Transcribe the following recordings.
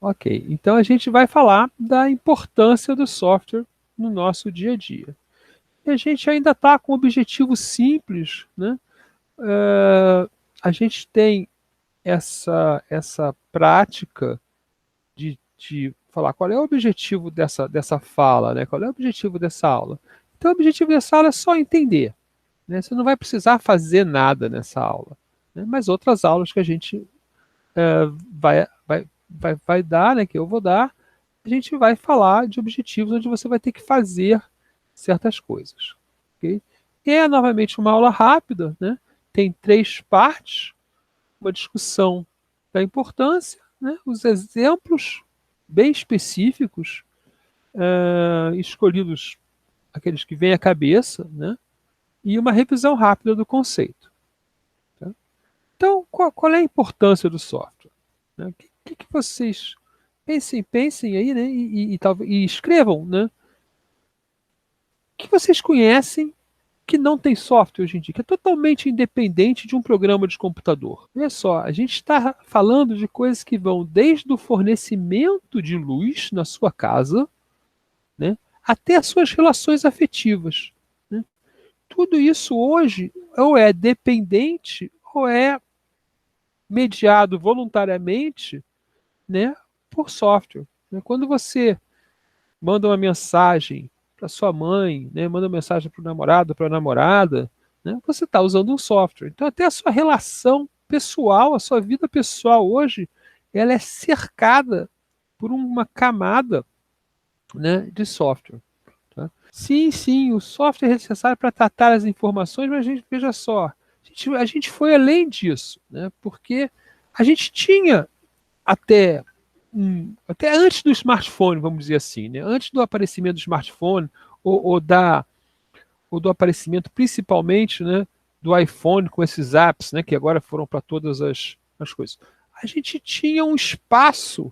Ok, então a gente vai falar da importância do software no nosso dia a dia. E a gente ainda está com um objetivo simples, né? A gente tem essa prática de falar qual é o objetivo dessa fala, né? Qual é o objetivo dessa aula. Então, o objetivo dessa aula é só entender, né? Você não vai precisar fazer nada nessa aula, né? Mas outras aulas que a gente vai dar, né? Que eu vou dar, a gente vai falar de objetivos onde você vai ter que fazer certas coisas, ok? E é novamente uma aula rápida, né? Tem 3 partes, uma discussão da importância, né? Os exemplos bem específicos, escolhidos aqueles que vêm à cabeça, né? E uma revisão rápida do conceito. Tá? Então, qual é a importância do software? Né? O que vocês pensem aí, né? E escrevam, né? O que vocês conhecem que não tem software hoje em dia, que é totalmente independente de um programa de computador. Olha só, a gente está falando de coisas que vão desde o fornecimento de luz na sua casa, né, até as suas relações afetivas. Né? Tudo isso hoje ou é dependente ou é mediado voluntariamente, né, por software. Né? Quando você manda uma mensagem para sua mãe, né, manda uma mensagem para o namorado, para a namorada, né, você está usando um software. Então, até a sua relação pessoal, a sua vida pessoal hoje, ela é cercada por uma camada, né, de software. Tá? Sim, sim, o software é necessário para tratar as informações, mas a gente, veja só, a gente foi além disso, né, porque a gente tinha até até antes do smartphone, vamos dizer assim, né? Antes do aparecimento do smartphone ou, ou, da, ou do aparecimento principalmente, né, do iPhone com esses apps, né, que agora foram para todas as coisas. A gente tinha um espaço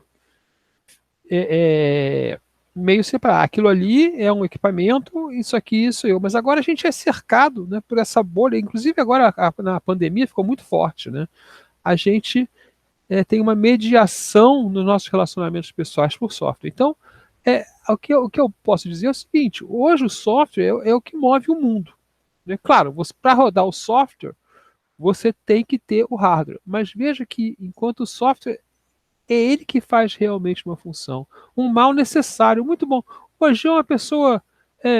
é, é, meio separado. Aquilo ali é um equipamento, isso aqui, isso eu. Mas agora a gente é cercado, né, por essa bolha. Inclusive agora na pandemia ficou muito forte, né? A gente tem uma mediação nos nossos relacionamentos pessoais por software. Então, o que eu posso dizer é o seguinte: hoje o software é o que move o mundo. Né? Claro, para rodar o software, você tem que ter o hardware. Mas veja que enquanto o software é ele que faz realmente uma função, um mal necessário, muito bom. Hoje é uma pessoa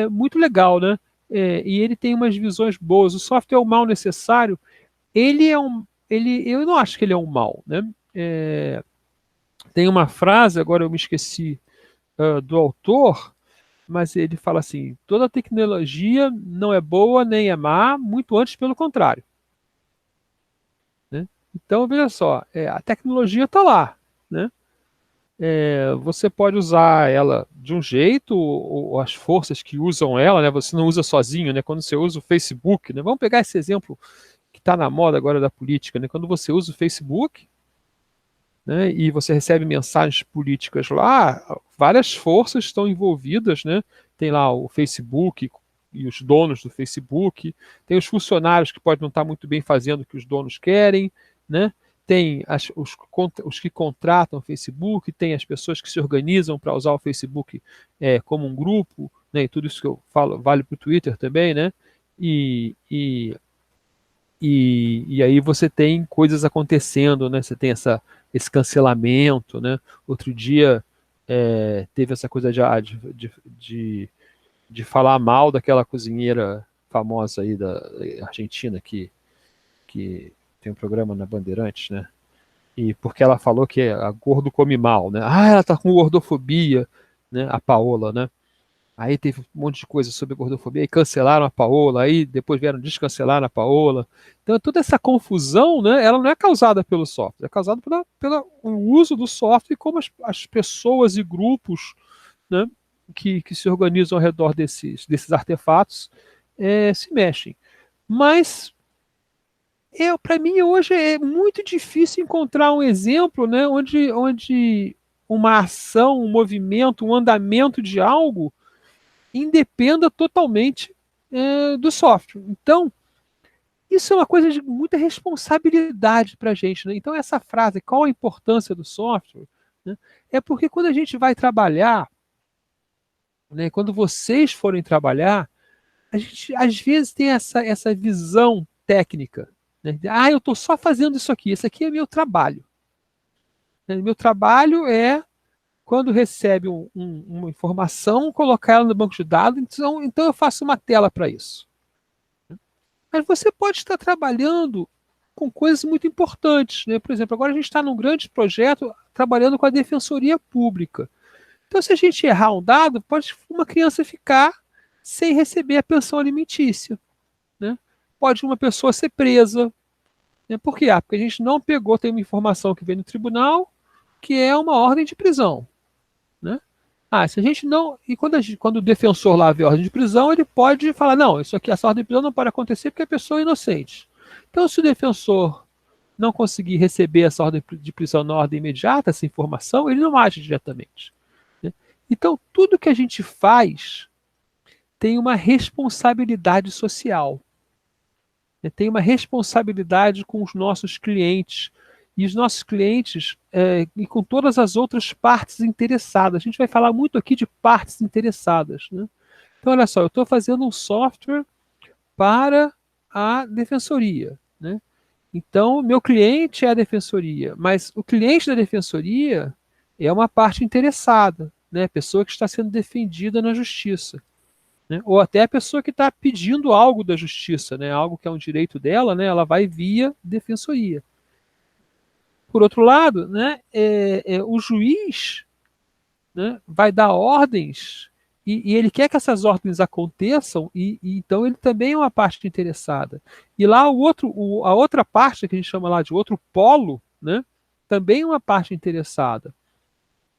muito legal, né? E ele tem umas visões boas. O software é o mal necessário. Eu não acho que ele é um mal, né? É, tem uma frase, agora eu me esqueci do autor, mas ele fala assim: toda tecnologia não é boa nem é má, muito antes pelo contrário. Né? Então, veja só, a tecnologia está lá. Né? Você pode usar ela de um jeito, ou as forças que usam ela, né? Você não usa sozinho, né? Quando você usa o Facebook, né? Vamos pegar esse exemplo que está na moda agora da política, né? Quando você usa o Facebook, né, e você recebe mensagens políticas lá, várias forças estão envolvidas, né? Tem lá o Facebook e os donos do Facebook, tem os funcionários que podem não estar muito bem fazendo o que os donos querem, né? Tem os que contratam o Facebook, tem as pessoas que se organizam para usar o Facebook como um grupo, né? E tudo isso que eu falo vale para o Twitter também, né? E, e, e aí você tem coisas acontecendo, né? Você tem esse cancelamento, né? Outro dia teve essa coisa de falar mal daquela cozinheira famosa aí da Argentina que tem um programa na Bandeirantes, né? E porque ela falou que a gordo come mal, né? Ah, ela tá com gordofobia, né? A Paola, né? Aí teve um monte de coisa sobre gordofobia, aí cancelaram a Paola, aí depois vieram descancelar a Paola. Então toda essa confusão, né, ela não é causada pelo software, é causada pelo uso do software e como as pessoas e grupos, né, que se organizam ao redor desses artefatos se mexem. Mas para mim hoje é muito difícil encontrar um exemplo, né, onde uma ação, um movimento, um andamento de algo independa totalmente do software. Então, isso é uma coisa de muita responsabilidade para a gente. Né? Então, essa frase, qual a importância do software? né? É porque quando a gente vai trabalhar, né, quando vocês forem trabalhar, a gente às vezes tem essa visão técnica, né? Eu estou só fazendo isso aqui, esse aqui é meu trabalho, né? Meu trabalho é, quando recebe uma informação, colocar ela no banco de dados, então eu faço uma tela para isso. Mas você pode estar trabalhando com coisas muito importantes, né? Por exemplo, agora a gente está num grande projeto trabalhando com a Defensoria Pública. Então, se a gente errar um dado, pode uma criança ficar sem receber a pensão alimentícia, né? Pode uma pessoa ser presa, né? Por quê? Porque a gente não pegou, tem uma informação que vem no tribunal, que é uma ordem de prisão, né? Se a gente não. E quando o defensor lá vê a ordem de prisão, ele pode falar: não, isso aqui, essa ordem de prisão não pode acontecer porque a pessoa é inocente. Então, se o defensor não conseguir receber essa ordem de prisão na ordem imediata, essa informação, ele não age diretamente, né? Então, tudo que a gente faz tem uma responsabilidade social, né? Tem uma responsabilidade com os nossos clientes. E os nossos clientes, e com todas as outras partes interessadas. A gente vai falar muito aqui de partes interessadas, né? Então, olha só, eu estou fazendo um software para a defensoria, né? Então, meu cliente é a defensoria, mas o cliente da defensoria é uma parte interessada, né? A pessoa que está sendo defendida na justiça, né? Ou até a pessoa que está pedindo algo da justiça, né? Algo que é um direito dela, né? Ela vai via defensoria. Por outro lado, né? O juiz, né, vai dar ordens e ele quer que essas ordens aconteçam e então ele também é uma parte interessada. E lá a outra parte que a gente chama lá de outro polo, né, também é uma parte interessada,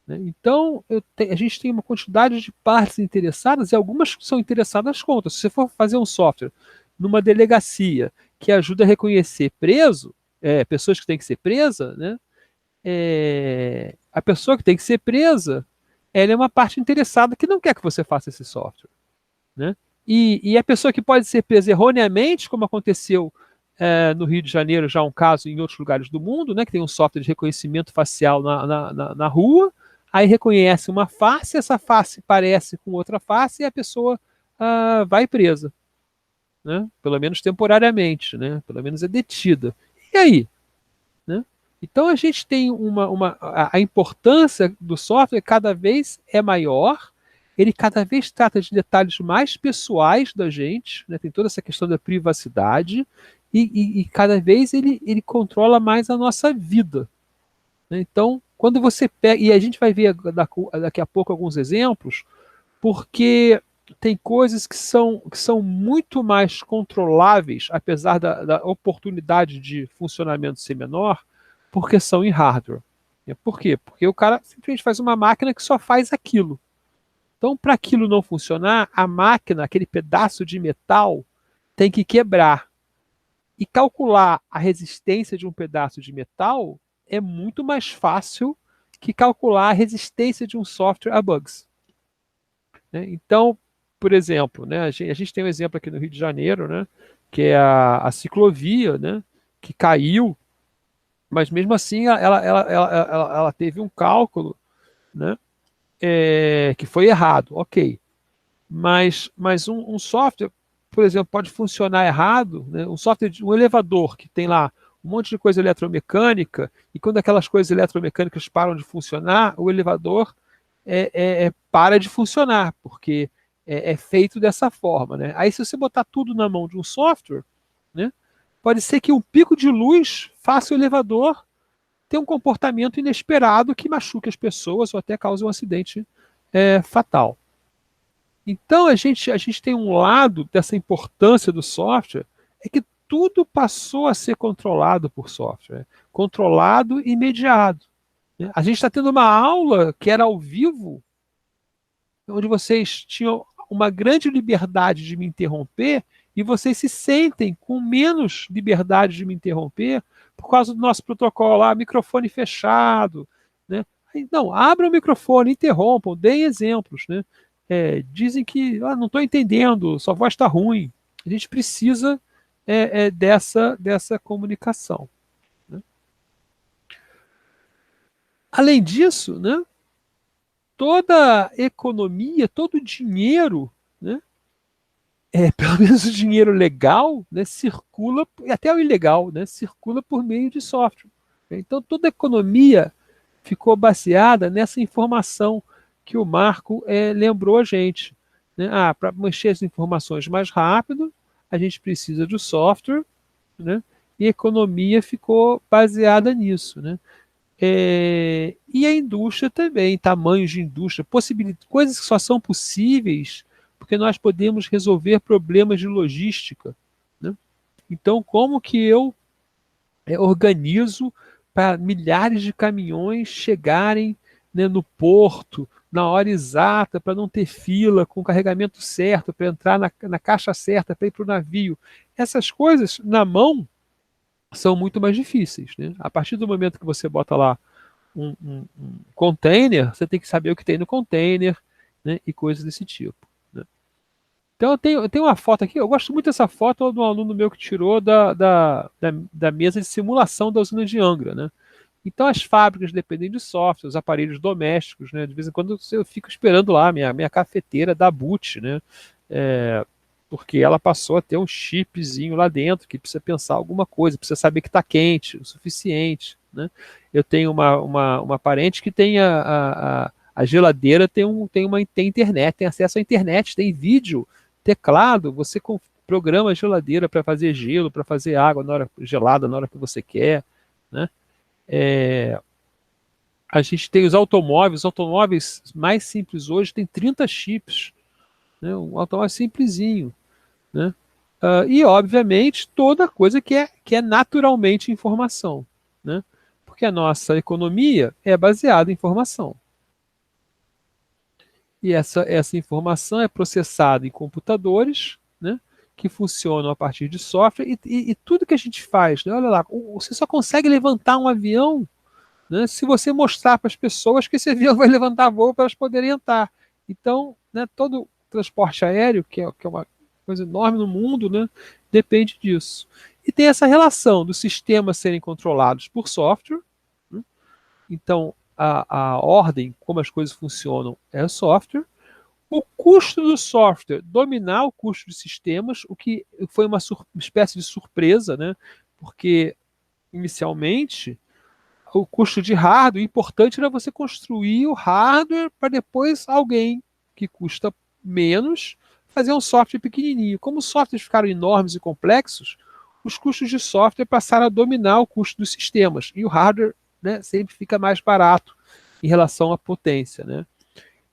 né? Então a gente tem uma quantidade de partes interessadas e algumas são interessadas contra. Se você for fazer um software numa delegacia que ajuda a reconhecer preso, pessoas que têm que ser presas, né, a pessoa que tem que ser presa, ela é uma parte interessada que não quer que você faça esse software, né? E a pessoa que pode ser presa erroneamente, como aconteceu no Rio de Janeiro, já um caso em outros lugares do mundo, né, que tem um software de reconhecimento facial na rua, aí reconhece uma face, essa face parece com outra face e a pessoa vai presa, né? Pelo menos temporariamente, né? Pelo menos é detida. E aí? Né? Então a gente tem a importância do software cada vez é maior, ele cada vez trata de detalhes mais pessoais da gente, né? Tem toda essa questão da privacidade, e cada vez ele controla mais a nossa vida, né? Então, quando você pega, e a gente vai ver daqui a pouco alguns exemplos, porque tem coisas que são muito mais controláveis, apesar da oportunidade de funcionamento ser menor, porque são em hardware. Por quê? Porque o cara simplesmente faz uma máquina que só faz aquilo. Então, para aquilo não funcionar, a máquina, aquele pedaço de metal, tem que quebrar. E calcular a resistência de um pedaço de metal é muito mais fácil que calcular a resistência de um software a bugs, né? Então, por exemplo, né, a gente tem um exemplo aqui no Rio de Janeiro, né, que é a ciclovia, né, que caiu, mas mesmo assim ela teve um cálculo, né, que foi errado, ok. Mas um software, por exemplo, pode funcionar errado, né, um software, um elevador que tem lá um monte de coisa eletromecânica, e quando aquelas coisas eletromecânicas param de funcionar, o elevador para de funcionar, porque é feito dessa forma, né? Aí se você botar tudo na mão de um software, né, pode ser que um pico de luz faça o elevador ter um comportamento inesperado que machuque as pessoas ou até cause um acidente fatal. Então a gente tem um lado dessa importância do software, é que tudo passou a ser controlado por software, controlado e mediado, né? A gente está tendo uma aula que era ao vivo, onde vocês tinham uma grande liberdade de me interromper e vocês se sentem com menos liberdade de me interromper por causa do nosso protocolo lá, microfone fechado, né? Não, abram o microfone, interrompam, deem exemplos, né? Dizem que não estou entendendo, sua voz está ruim. A gente precisa dessa comunicação, né? Além disso, né, toda economia, todo dinheiro, né, pelo menos o dinheiro legal, né, circula, e até o ilegal, né, circula por meio de software. Então, toda a economia ficou baseada nessa informação que o Marco lembrou a gente. Né? Para mexer as informações mais rápido, a gente precisa do software, né? E a economia ficou baseada nisso. Né? E a indústria também, tamanhos de indústria, coisas que só são possíveis porque nós podemos resolver problemas de logística. Né? Então, como que eu organizo para milhares de caminhões chegarem, né, no porto na hora exata, para não ter fila, com o carregamento certo, para entrar na caixa certa, para ir para o navio. Essas coisas, na mão, são muito mais difíceis. Né? A partir do momento que você bota lá um container, você tem que saber o que tem no container, né, e coisas desse tipo. Né? Então eu tenho uma foto aqui, eu gosto muito dessa foto de um aluno meu que tirou da mesa de simulação da usina de Angra. Né? Então as fábricas dependem de software, os aparelhos domésticos, né? De vez em quando eu fico esperando lá minha cafeteira da boot, né? É, porque ela passou a ter um chipzinho lá dentro que precisa pensar alguma coisa, precisa saber que está quente o suficiente. Né? Eu tenho uma parente que tem a geladeira, tem internet, tem acesso à internet, tem vídeo, teclado, você programa a geladeira para fazer gelo, para fazer água na hora gelada, na hora que você quer. Né? É, a gente tem os automóveis mais simples hoje tem 30 chips, né? Um automóvel simplesinho. Né? E, obviamente, toda coisa que é naturalmente informação. Né? Porque a nossa economia é baseada em informação. E essa informação é processada em computadores, né? Que funcionam a partir de software, e tudo que a gente faz, né? Olha lá, você só consegue levantar um avião, né, se você mostrar para as pessoas que esse avião vai levantar voo para elas poderem entrar. Então, né, todo transporte aéreo, que é uma coisa enorme no mundo, né, depende disso. E tem essa relação dos sistemas serem controlados por software. Né? Então, a ordem, como as coisas funcionam, é o software. O custo do software dominar o custo de sistemas, o que foi uma espécie de surpresa, né? Porque inicialmente o custo de hardware, o importante era você construir o hardware para depois alguém que custa menos fazer um software pequenininho. Como os softwares ficaram enormes e complexos, os custos de software passaram a dominar o custo dos sistemas e o hardware, né, sempre fica mais barato em relação à potência. Né?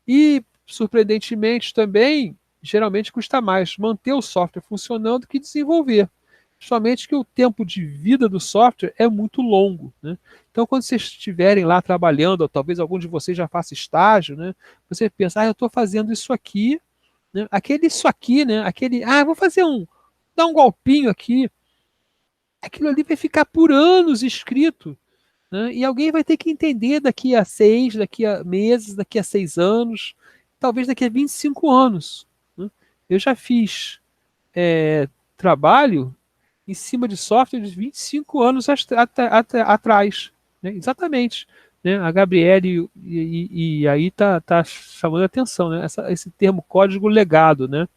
E, surpreendentemente também, geralmente custa mais manter o software funcionando que desenvolver. Somente que o tempo de vida do software é muito longo. Né? Então, quando vocês estiverem lá trabalhando, ou talvez algum de vocês já faça estágio, né? Você pensa, eu estou fazendo isso aqui, né? Aquele isso aqui, né? Aquele, vou fazer dar um golpinho aqui. Aquilo ali vai ficar por anos escrito. Né? E alguém vai ter que entender daqui a 6, daqui a meses, daqui a 6 anos, talvez daqui a 25 anos. Né? Eu já fiz trabalho em cima de software de 25 anos atrás. Né? Exatamente. Né? A Gabriele e aí tá chamando a atenção, né? Esse termo código legado. Né?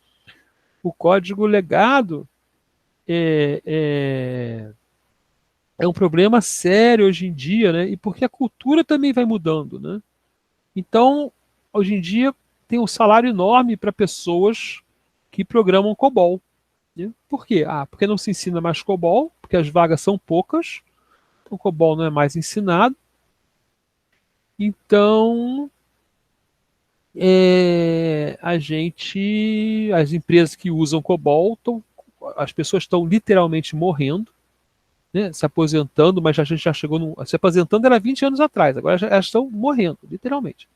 O código legado é, é, é um problema sério hoje em dia, né? E porque a cultura também vai mudando. Né? Então, hoje em dia, tem um salário enorme para pessoas que programam COBOL. Né? Por quê? Porque não se ensina mais COBOL, porque as vagas são poucas, o COBOL não é mais ensinado. Então, as empresas que usam COBOL, as pessoas estão literalmente morrendo, né, se aposentando, mas a gente já chegou se aposentando era 20 anos atrás, agora elas estão morrendo, literalmente.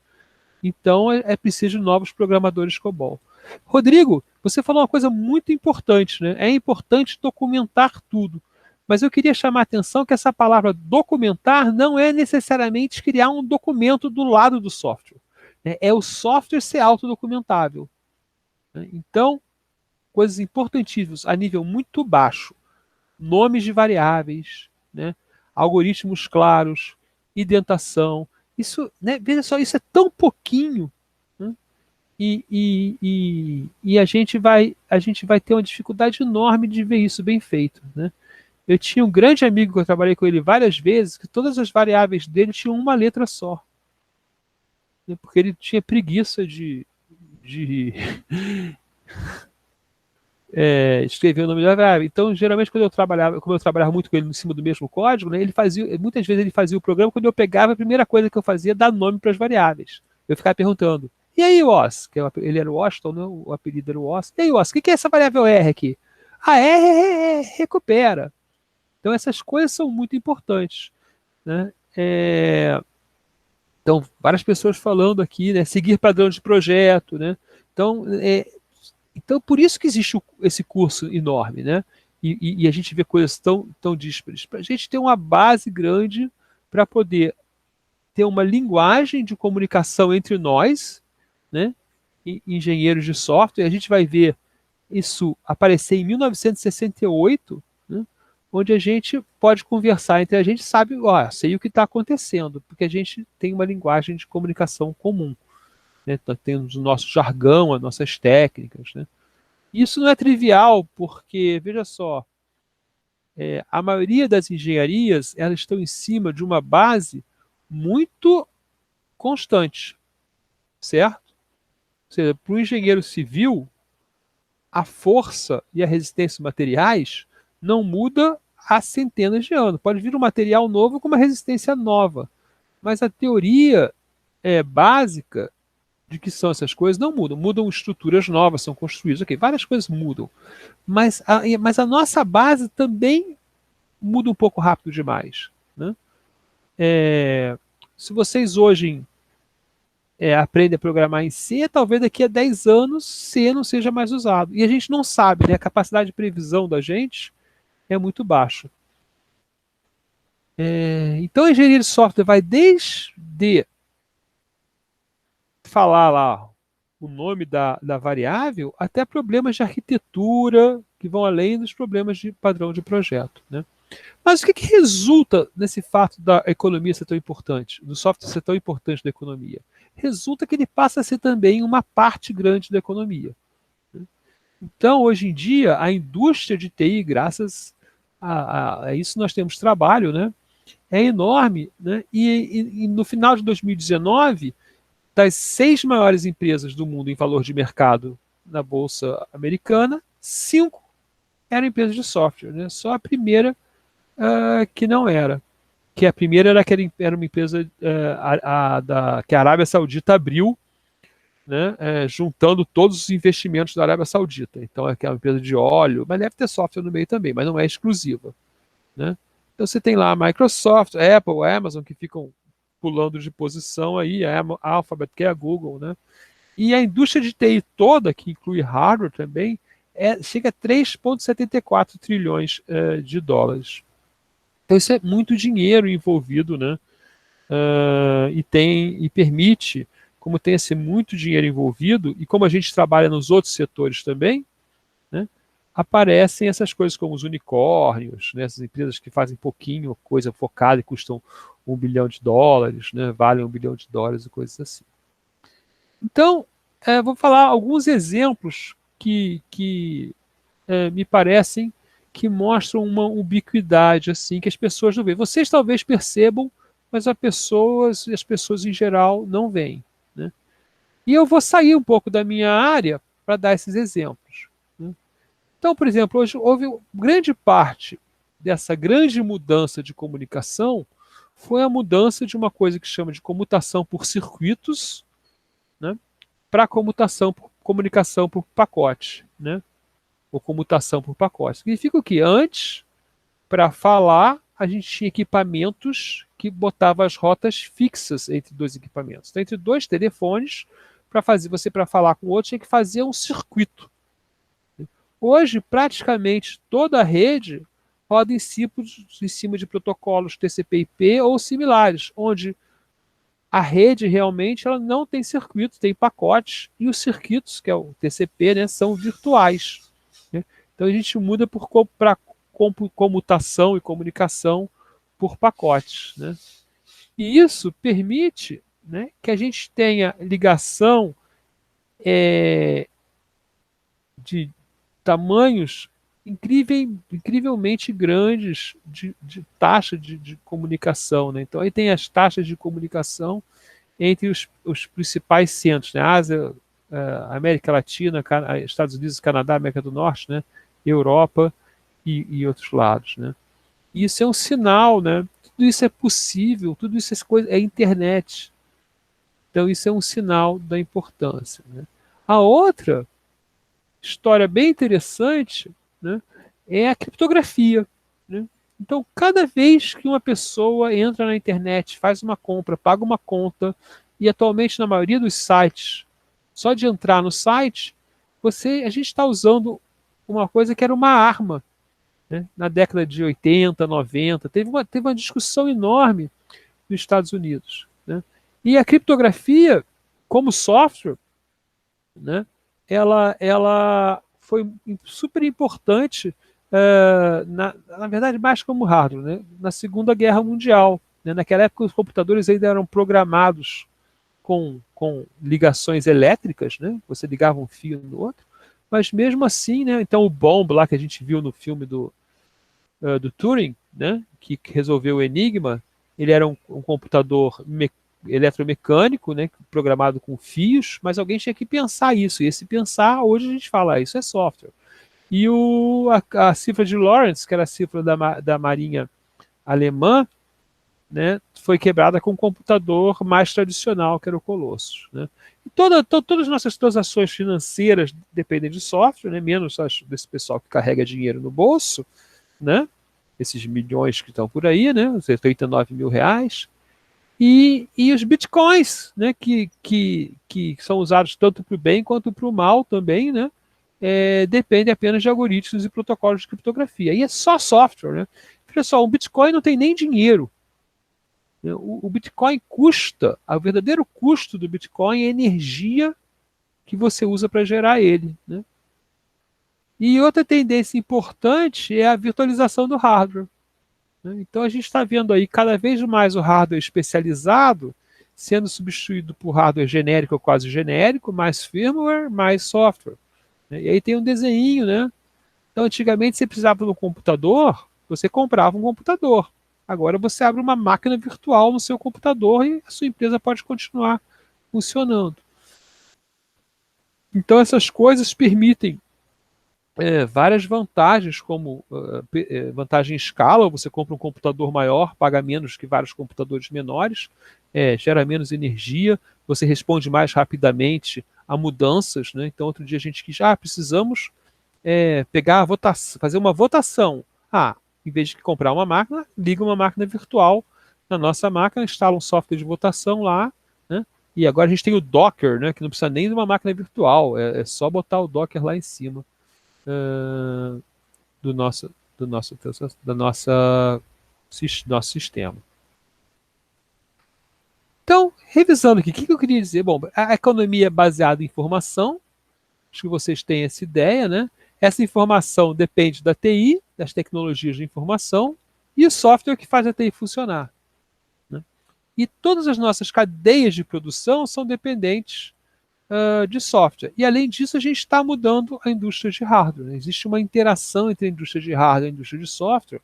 Então, é preciso de novos programadores COBOL. Rodrigo, você falou uma coisa muito importante, né? É importante documentar tudo. Mas eu queria chamar a atenção que essa palavra documentar não é necessariamente criar um documento do lado do software. Né? É o software ser autodocumentável. Né? Então, coisas importantíssimas a nível muito baixo. Nomes de variáveis, né? Algoritmos claros, indentação, Isso, né, veja só, isso é tão pouquinho, né? E a gente vai ter uma dificuldade enorme de ver isso bem feito, né? Eu tinha um grande amigo que eu trabalhei com ele várias vezes, que todas as variáveis dele tinham uma letra só, né? Porque ele tinha preguiça de escrever o nome da variável. Então, geralmente, quando eu trabalhava, como eu trabalhava muito com ele em cima do mesmo código, né, ele fazia, muitas vezes ele fazia o programa, quando eu pegava, a primeira coisa que eu fazia é dar nome para as variáveis. Eu ficava perguntando, e aí, Oz? Ele era o Washington, né? O apelido era o Oz. E aí, Oz, o que é essa variável R aqui? A R recupera. Então, essas coisas são muito importantes, né? Então, várias pessoas falando aqui, né? Seguir padrão de projeto, né? Então, então, por isso que existe esse curso enorme, né? E a gente vê coisas tão díspares. Para a gente ter uma base grande para poder ter uma linguagem de comunicação entre nós, né? Engenheiros de software, a gente vai ver isso aparecer em 1968, né? Onde a gente pode conversar entre a gente, sabe, ó, sei o que está acontecendo, porque a gente tem uma linguagem de comunicação comum, né? Nós temos o nosso jargão, as nossas técnicas, né? Isso não é trivial, porque, veja só, a maioria das engenharias elas estão em cima de uma base muito constante, certo? Ou seja, para o engenheiro civil, a força e a resistência materiais não muda há centenas de anos. Pode vir um material novo com uma resistência nova, mas a teoria básica de que são essas coisas não mudam. Mudam estruturas novas, são construídas, ok, várias coisas mudam. Mas a nossa base também muda um pouco rápido demais, né? Se vocês hoje aprendem a programar em C, talvez daqui a 10 anos C não seja mais usado. E a gente não sabe, né? A capacidade de previsão da gente é muito baixa. Então a engenharia de software vai desde falar lá o nome da variável até problemas de arquitetura que vão além dos problemas de padrão de projeto, né? Mas o que resulta nesse fato da economia ser tão importante, do software ser tão importante da economia? Resulta que ele passa a ser também uma parte grande da economia. Então, hoje em dia, a indústria de TI, graças a isso nós temos trabalho, né? É enorme, né? E no final de 2019, das 6 maiores empresas do mundo em valor de mercado na Bolsa Americana, 5 eram empresas de software, né? Só a primeira que não era. Que a primeira era uma empresa que a Arábia Saudita abriu, né, juntando todos os investimentos da Arábia Saudita. Então, é aquela empresa de óleo, mas deve ter software no meio também, mas não é exclusiva, né? Então, você tem lá a Microsoft, a Apple, a Amazon, que ficam pulando de posição aí, a Alphabet, que é a Google, né? E a indústria de TI toda, que inclui hardware também, chega a 3,74 trilhões de dólares. Então, isso é muito dinheiro envolvido, né? E permite, como tem esse muito dinheiro envolvido, e como a gente trabalha nos outros setores também, né, aparecem essas coisas como os unicórnios, né, essas empresas que fazem pouquinho, coisa focada e custam US$ 1 bilhão, né, valem US$ 1 bilhão e coisas assim. Então, vou falar alguns exemplos que me parecem que mostram uma ubiquidade assim que as pessoas não veem. Vocês talvez percebam, mas as pessoas em geral não veem, né? E eu vou sair um pouco da minha área para dar esses exemplos, né? Então, por exemplo, hoje houve grande parte dessa grande mudança de comunicação foi a mudança de uma coisa que chama de comutação por circuitos, né, para comunicação por pacote, né? Ou comutação por pacote. Significa o quê? Antes, para falar, a gente tinha equipamentos que botavam as rotas fixas entre dois equipamentos. Então, entre dois telefones, para falar com o outro, tinha que fazer um circuito. Hoje, praticamente toda a rede roda em cima de protocolos TCP/IP ou similares, onde a rede realmente ela não tem circuito, tem pacotes, e os circuitos, que é o TCP, né, são virtuais, né? Então a gente muda para comutação e comunicação por pacotes, né? E isso permite, né, que a gente tenha ligação de tamanhos incrivelmente grandes de taxa de comunicação. Né? Então, aí tem as taxas de comunicação entre os principais centros, né? Ásia, América Latina, Estados Unidos, Canadá, América do Norte, né? Europa e outros lados. Né? E isso é um sinal, né? Tudo isso é possível, tudo isso é internet. Então, isso é um sinal da importância. Né? A outra história bem interessante, né, é a criptografia. Né? Então, cada vez que uma pessoa entra na internet, faz uma compra, paga uma conta, e atualmente na maioria dos sites, só de entrar no site, a gente está usando uma coisa que era uma arma. Né? Na década de 80, 90, teve uma discussão enorme nos Estados Unidos. Né? E a criptografia, como software, né, ela foi super importante, na verdade, mais como hardware, né, na Segunda Guerra Mundial. Né, naquela época, os computadores ainda eram programados com ligações elétricas, né, você ligava um fio no outro, mas mesmo assim, né, então o bomb lá que a gente viu no filme do Turing, né, que resolveu o enigma, ele era um computador eletromecânico, né, programado com fios, mas alguém tinha que pensar isso, e esse pensar, hoje a gente fala, isso é software. E a cifra de Lorentz, que era a cifra da Marinha Alemã, né, foi quebrada com um computador mais tradicional, que era o Colossus. Né? E todas as nossas transações financeiras dependem de software, né, menos desse pessoal que carrega dinheiro no bolso, né, esses milhões que estão por aí, né, os 89 mil reais, e os bitcoins, né, que são usados tanto para o bem quanto para o mal também, né, dependem apenas de algoritmos e protocolos de criptografia. E é só software. Né? Pessoal, um bitcoin não tem nem dinheiro. Né? O bitcoin custa, o verdadeiro custo do bitcoin é a energia que você usa para gerar ele. Né? E outra tendência importante é a virtualização do hardware. Né? Então a gente está vendo aí cada vez mais o hardware especializado sendo substituído por hardware genérico ou quase genérico, mais firmware, mais software. Né? E aí tem um desenho, né? Então antigamente você precisava de um computador, você comprava um computador. Agora você abre uma máquina virtual no seu computador e a sua empresa pode continuar funcionando. Então essas coisas permitem várias vantagens, como vantagem em escala, você compra um computador maior, paga menos que vários computadores menores, gera menos energia, você responde mais rapidamente a mudanças. Né? Então, outro dia a gente quis, precisamos pegar a votação, fazer uma votação. Em vez de comprar uma máquina, liga uma máquina virtual na nossa máquina, instala um software de votação lá, né? E agora a gente tem o Docker, né? Que não precisa nem de uma máquina virtual, é só botar o Docker lá em cima uh, do nosso, do nosso, da nossa, nosso sistema. Então, revisando aqui, o que eu queria dizer? Bom, a economia é baseada em informação, acho que vocês têm essa ideia, né? Essa informação depende da TI, das tecnologias de informação, e o software que faz a TI funcionar. Né? E todas as nossas cadeias de produção são dependentes de software. E além disso, a gente está mudando a indústria de hardware. Né? Existe uma interação entre a indústria de hardware e a indústria de software.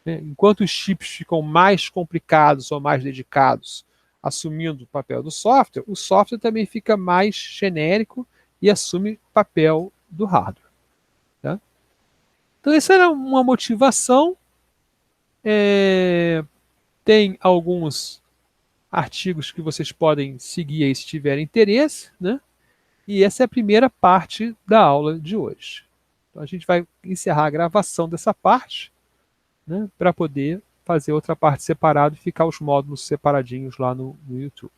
Né? Enquanto os chips ficam mais complicados ou mais dedicados, assumindo o papel do software, o software também fica mais genérico e assume o papel do hardware. Tá? Então, essa era uma motivação. Tem alguns artigos que vocês podem seguir aí se tiverem interesse, né? E essa é a primeira parte da aula de hoje. Então, a gente vai encerrar a gravação dessa parte, né, para poder fazer outra parte separada e ficar os módulos separadinhos lá no YouTube.